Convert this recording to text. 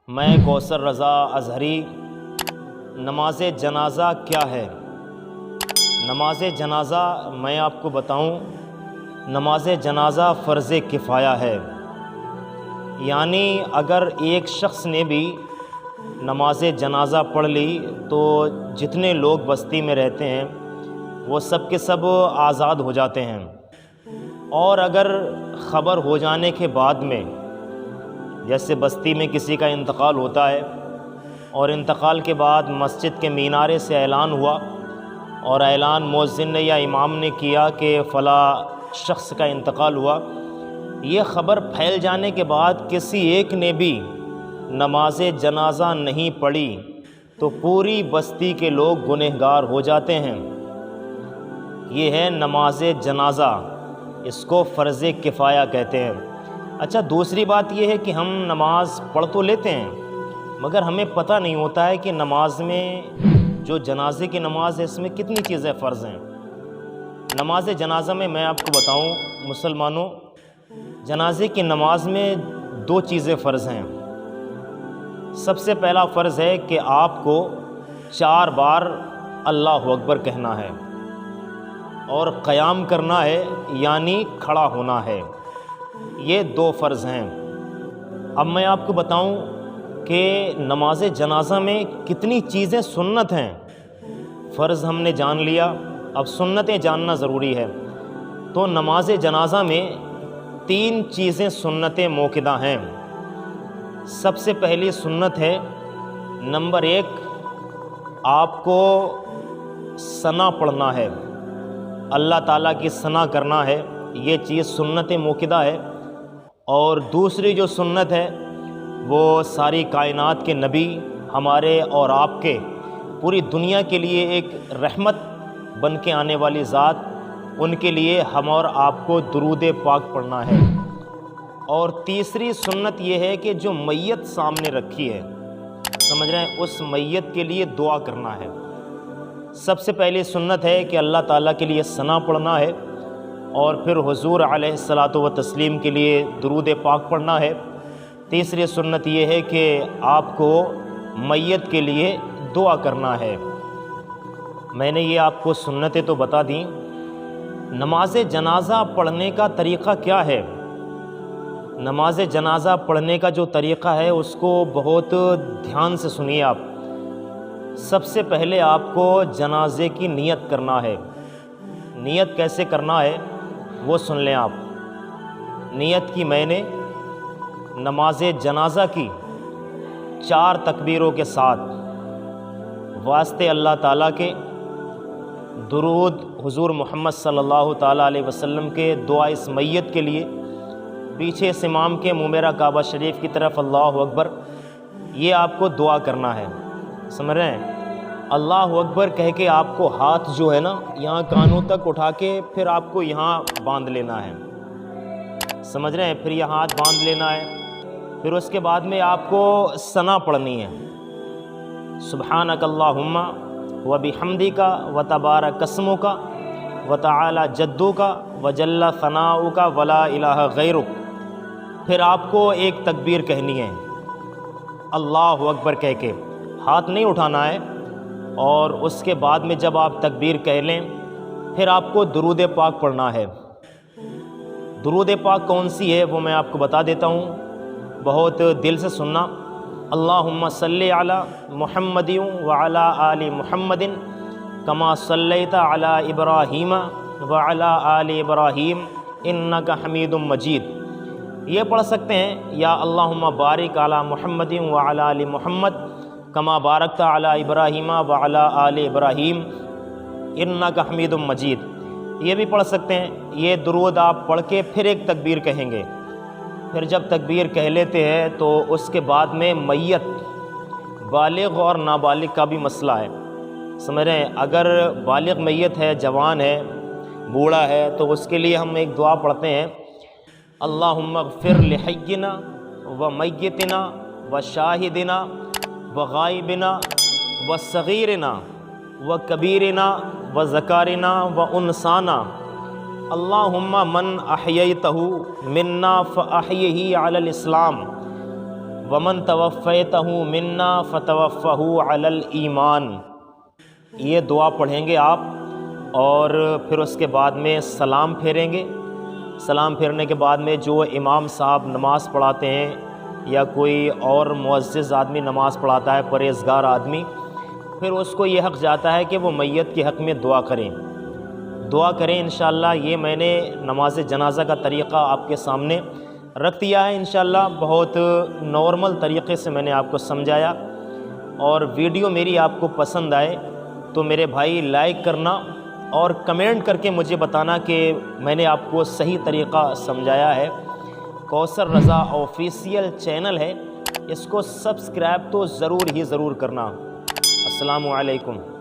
میں کوثر رضا اظہری۔ نماز جنازہ کیا ہے؟ نماز جنازہ میں آپ کو بتاؤں، نماز جنازہ فرض کفایہ ہے، یعنی اگر ایک شخص نے بھی نماز جنازہ پڑھ لی تو جتنے لوگ بستی میں رہتے ہیں وہ سب کے سب آزاد ہو جاتے ہیں، اور اگر خبر ہو جانے کے بعد میں جیسے بستی میں کسی کا انتقال ہوتا ہے اور انتقال کے بعد مسجد کے مینارے سے اعلان ہوا اور اعلان مؤذن نے یا امام نے کیا کہ فلاں شخص کا انتقال ہوا، یہ خبر پھیل جانے کے بعد کسی ایک نے بھی نماز جنازہ نہیں پڑھی تو پوری بستی کے لوگ گنہگار ہو جاتے ہیں۔ یہ ہے نماز جنازہ، اس کو فرض کفایہ کہتے ہیں۔ اچھا، دوسری بات یہ ہے کہ ہم نماز پڑھ تو لیتے ہیں مگر ہمیں پتہ نہیں ہوتا ہے کہ نماز میں جو جنازے کی نماز ہے اس میں کتنی چیزیں فرض ہیں۔ نماز جنازہ میں آپ کو بتاؤں مسلمانوں، جنازے کی نماز میں 2 چیزیں فرض ہیں۔ سب سے پہلا فرض ہے کہ آپ کو 4 بار اللہ اکبر کہنا ہے اور قیام کرنا ہے، یعنی کھڑا ہونا ہے۔ یہ 2 فرض ہیں۔ اب میں آپ کو بتاؤں کہ نماز جنازہ میں کتنی چیزیں سنت ہیں۔ فرض ہم نے جان لیا، اب سنتیں جاننا ضروری ہے۔ تو نماز جنازہ میں 3 چیزیں سنتیں موقدہ ہیں۔ سب سے پہلی سنت ہے، نمبر 1، آپ کو ثنا پڑھنا ہے، اللہ تعالیٰ کی ثنا کرنا ہے، یہ چیز سنت موقدہ ہے۔ اور دوسری جو سنت ہے وہ ساری کائنات کے نبی ہمارے اور آپ کے، پوری دنیا کے لیے ایک رحمت بن کے آنے والی ذات، ان کے لیے ہم اور آپ کو درود پاک پڑھنا ہے۔ اور تیسری سنت یہ ہے کہ جو میت سامنے رکھی ہے، سمجھ رہے ہیں، اس میت کے لیے دعا کرنا ہے۔ سب سے پہلی سنت ہے کہ اللہ تعالیٰ کے لیے ثنا پڑھنا ہے، اور پھر حضور علیہ الصلاۃ والتسلیم کے لیے درود پاک پڑھنا ہے۔ تیسری سنت یہ ہے کہ آپ کو میت کے لیے دعا کرنا ہے۔ میں نے یہ آپ کو سنتیں تو بتا دیں۔ نماز جنازہ پڑھنے کا طریقہ کیا ہے؟ نماز جنازہ پڑھنے کا جو طریقہ ہے اس کو بہت دھیان سے سنیے آپ۔ سب سے پہلے آپ کو جنازے کی نیت کرنا ہے۔ نیت کیسے کرنا ہے وہ سن لیں آپ۔ نیت کی میں نے نماز جنازہ کی 4 تکبیروں کے ساتھ، واسطے اللہ تعالیٰ کے، درود حضور محمد صلی اللہ تعالیٰ علیہ وسلم کے، دعا اس میت کے لیے، پیچھے اس امام کے منہ میرا کعبہ شریف کی طرف اللہ اکبر، یہ آپ کو دعا کرنا ہے۔ سمجھ رہے ہیں؟ اللہ اکبر کہہ کے آپ کو ہاتھ جو ہے نا یہاں کانوں تک اٹھا کے پھر آپ کو یہاں باندھ لینا ہے۔ سمجھ رہے ہیں؟ پھر یہ ہاتھ باندھ لینا ہے، پھر اس کے بعد میں آپ کو ثنا پڑھنی ہے۔ سبحانک اللہم و بحمدک و تبارک اسمک و تعالی جدک و جل ثناؤک ولا الہ غیرک۔ پھر آپ کو ایک تکبیر کہنی ہے اللہ اکبر کہہ کے، ہاتھ نہیں اٹھانا ہے، اور اس کے بعد میں جب آپ تکبیر کہہ لیں پھر آپ کو درود پاک پڑھنا ہے۔ درود پاک کون سی ہے وہ میں آپ کو بتا دیتا ہوں، بہت دل سے سننا۔ اللہم صلی علی محمد وعلی آل محمد کما صلیت علی ابراہیم وعلی آل ابراہیم انک حمید مجید۔ یہ پڑھ سکتے ہیں یا اللہم بارک علی محمد وعلی آل محمد کما بارکت علی ابراہیم وعلی آل ابراہیم انک حمید مجید، یہ بھی پڑھ سکتے ہیں۔ یہ درود آپ پڑھ کے پھر ایک تکبیر کہیں گے۔ پھر جب تکبیر کہہ لیتے ہیں تو اس کے بعد میں میت، بالغ اور نابالغ کا بھی مسئلہ ہے۔ سمجھ رہے ہیں؟ اگر بالغ میت ہے، جوان ہے، بوڑھا ہے، تو اس کے لیے ہم ایک دعا پڑھتے ہیں، اللہم اغفر لحینا و میتنا و شاہدنا و غائبنا و صغیرنا و کبیرنا و ذکارنا و انسانا، اللہم من احییتہ منا فاحیہ علی الاسلام ومن توفیتہ منا فتوفہ علی الایمان، یہ دعا پڑھیں گے آپ، اور پھر اس کے بعد میں سلام پھیریں گے۔ سلام پھیرنے کے بعد میں جو امام صاحب نماز پڑھاتے ہیں یا کوئی اور معزز آدمی نماز پڑھاتا ہے، پرہیزگار آدمی، پھر اس کو یہ حق جاتا ہے کہ وہ میت کے حق میں دعا کریں انشاءاللہ۔ یہ میں نے نماز جنازہ کا طریقہ آپ کے سامنے رکھ دیا ہے انشاءاللہ، بہت نارمل طریقے سے میں نے آپ کو سمجھایا۔ اور ویڈیو میری آپ کو پسند آئے تو میرے بھائی لائک کرنا اور کمنٹ کر کے مجھے بتانا کہ میں نے آپ کو صحیح طریقہ سمجھایا ہے۔ کوثر رضا آفیشیل چینل ہے، اس کو سبسکرائب تو ضرور کرنا۔ السلام علیکم۔